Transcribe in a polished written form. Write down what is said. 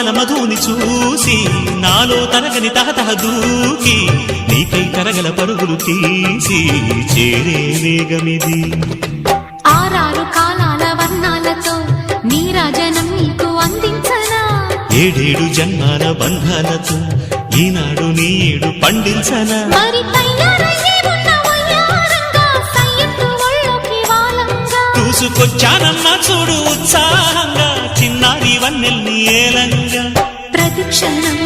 పాల మధుని చూసి నాలో తరగని తహతహ దూకి నీకై తరగల పరుగులు తీసి చేరే వేగమిది. ఆరారు కాలాల వర్ణాలతో నీరాజనం నీకు అందించనా, ఏడేడు జన్మాల బంధాలతో ఈనాడు నీడు పండించనా. మరి తయారయ్యే ఉన్న వయ్యారంగా సయ్యత్తు ఒళ్ళోకి వాలంగా చూసుకొచ్చానమ్మా చూడు ఉత్సాహంగా చిన్నారి వన్నెల్ని ఏలంగా. ప్రతిక్షణం